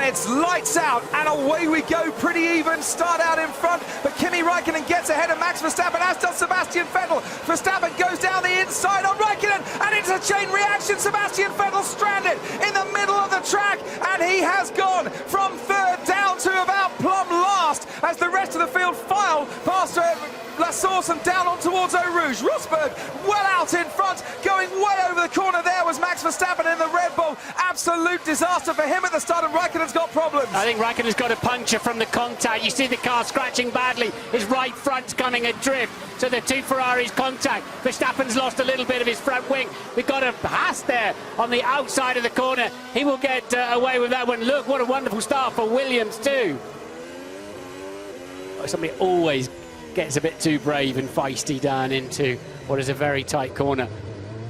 and it's lights out, and away we go. Pretty even start out in front, but Kimi Räikkönen gets ahead of Max Verstappen, as does Sebastian Vettel. Verstappen goes down the inside on Räikkönen, and it's a chain reaction. Sebastian Vettel stranded in the middle of the track, and he has gone from third down to about plumb last as the rest of the field file past La Source and down on towards Eau Rouge. Rosberg well out in front, going way over the corner. There was Max Verstappen in the Red Bull. Absolute disaster for him at the start, and Räikkönen's got problems. I think Räikkönen's got a puncture from the contact. You see the car scratching badly. His right front's coming adrift, so the two Ferraris contact. Verstappen's lost a little bit of his front wing. We've got a Haas there on the outside of the corner. He will get away with that one. Look, what a wonderful start for Williams too. Somebody always gets a bit too brave and feisty down into what is a very tight corner.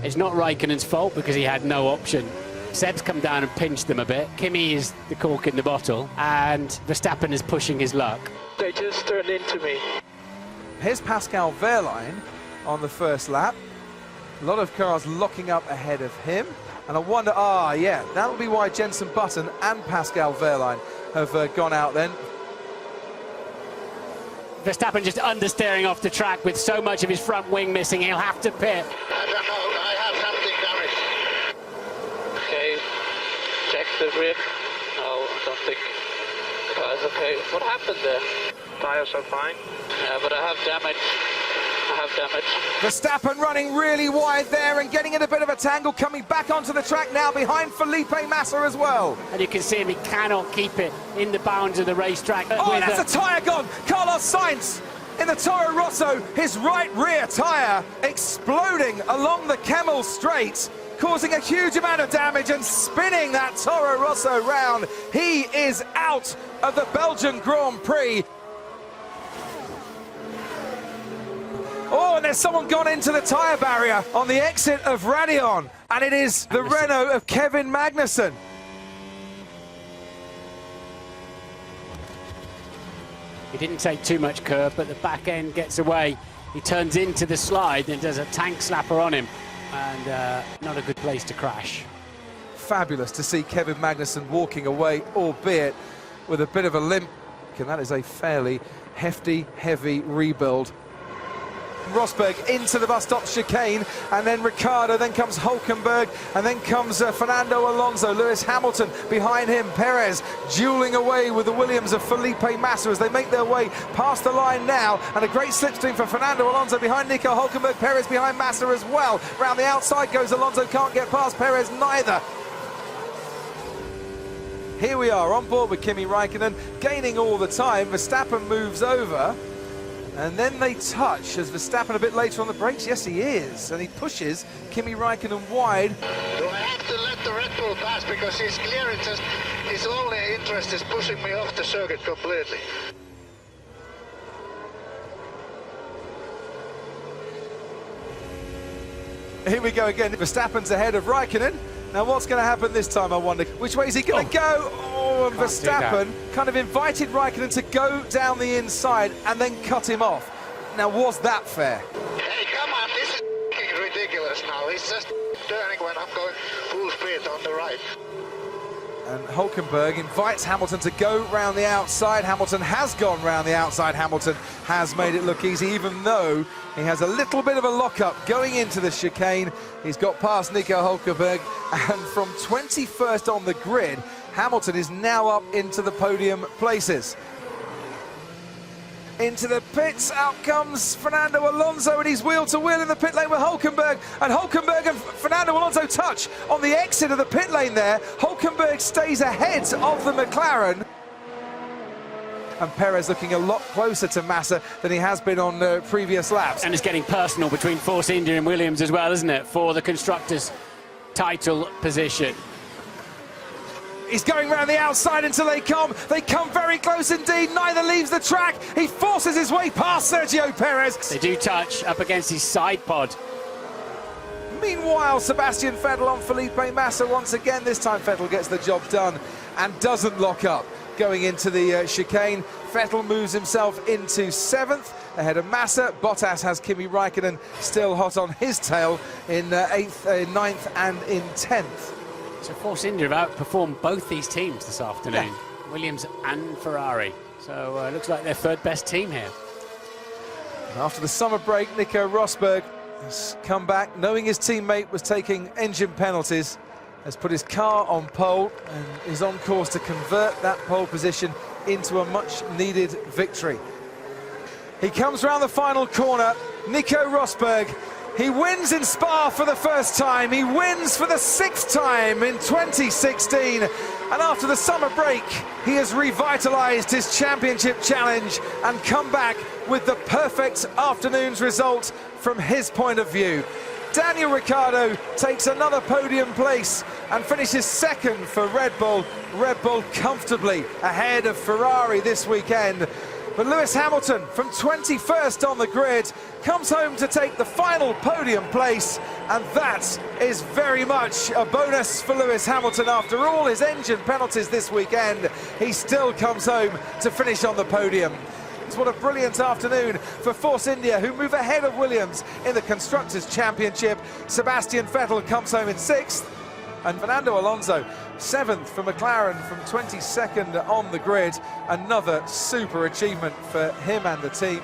It's not Räikkönen's fault because he had no option. Seb's come down and pinched them a bit. Kimi is the cork in the bottle, and Verstappen is pushing his luck. They just turned into me. Here's Pascal Wehrlein on the first lap. A lot of cars locking up ahead of him, and I wonder, yeah, that'll be why Jenson Button and Pascal Wehrlein have gone out then. Verstappen just understeering off the track with so much of his front wing missing. He'll have to pit. I don't know, I have something damaged. Okay, check the rear. No, I don't think the car is okay. What happened there? Tires are fine. Yeah, but I have damage. Verstappen running really wide there and getting in a bit of a tangle, coming back onto the track now behind Felipe Massa as well. And you can see him, he cannot keep it in the bounds of the racetrack. Oh, that's a tyre gone! Carlos Sainz in the Toro Rosso, his right rear tyre exploding along the Kemmel Straight, causing a huge amount of damage and spinning that Toro Rosso round. He is out of the Belgian Grand Prix. Oh, and there's someone gone into the tyre barrier on the exit of Raidillon, and it is the Renault of Kevin Magnussen. He didn't take too much curve, but the back end gets away. He turns into the slide and does a tank slapper on him, and not a good place to crash. Fabulous to see Kevin Magnussen walking away, albeit with a bit of a limp, and that is a fairly hefty, heavy rebuild. Rosberg into the bus stop chicane, and then Ricciardo, then comes Hülkenberg, and then comes Fernando Alonso. Lewis Hamilton behind him, Perez dueling away with the Williams of Felipe Massa as they make their way past the line now, and a great slipstream for Fernando Alonso behind Nico Hülkenberg. Perez behind Massa as well. Round the outside goes Alonso, can't get past Perez neither. Here we are on board with Kimi Räikkönen, gaining all the time. Verstappen moves over, and then they touch as Verstappen a bit later on the brakes. Yes, he is, and he pushes Kimi Räikkönen wide. Do I have to let the Red Bull pass because he's clear? It's just his only interest is pushing me off the circuit completely. Here we go again. Verstappen's ahead of Räikkönen. Now what's going to happen this time, I wonder? Which way is he going to go? Oh, and Verstappen kind of invited Räikkönen to go down the inside and then cut him off. Now, was that fair? Hey, come on, this is ridiculous now. He's just turning when I'm going full speed on the right. And Hülkenberg invites Hamilton to go round the outside. Hamilton has gone round the outside. Hamilton has made it look easy, even though he has a little bit of a lock-up going into the chicane. He's got past Nico Hülkenberg, and from 21st on the grid, Hamilton is now up into the podium places. Into the pits, out comes Fernando Alonso, and he's wheel to wheel in the pit lane with Hülkenberg, and Hülkenberg and Fernando Alonso touch on the exit of the pit lane there. Hülkenberg stays ahead of the McLaren, and Perez looking a lot closer to Massa than he has been on previous laps. And it's getting personal between Force India and Williams as well, isn't it, for the Constructors' title position. He's going round the outside until they come very close indeed. Neither leaves the track. He forces his way past Sergio Perez. They do touch up against his side pod. Meanwhile, Sebastian Vettel on Felipe Massa once again. This time Vettel gets the job done and doesn't lock up going into the chicane. Vettel moves himself into 7th ahead of Massa. Bottas has Kimi Räikkönen still hot on his tail in 8th, 9th and in 10th. So Force India have outperformed both these teams this afternoon, Williams and Ferrari. So looks like their third best team here. After the summer break, Nico Rosberg has come back, knowing his teammate was taking engine penalties, has put his car on pole and is on course to convert that pole position into a much-needed victory. He comes round the final corner, Nico Rosberg. He wins in Spa for the first time. He wins for the 6th time in 2016. And after the summer break, he has revitalised his championship challenge and come back with the perfect afternoon's result from his point of view. Daniel Ricciardo takes another podium place and finishes 2nd for Red Bull. Red Bull comfortably ahead of Ferrari this weekend. But Lewis Hamilton, from 21st on the grid, comes home to take the final podium place, and that is very much a bonus for Lewis Hamilton. After all his engine penalties this weekend, he still comes home to finish on the podium. What a brilliant afternoon for Force India, who move ahead of Williams in the Constructors' Championship. Sebastian Vettel comes home in 6th, and Fernando Alonso 7th for McLaren from 22nd on the grid. Another super achievement for him and the team.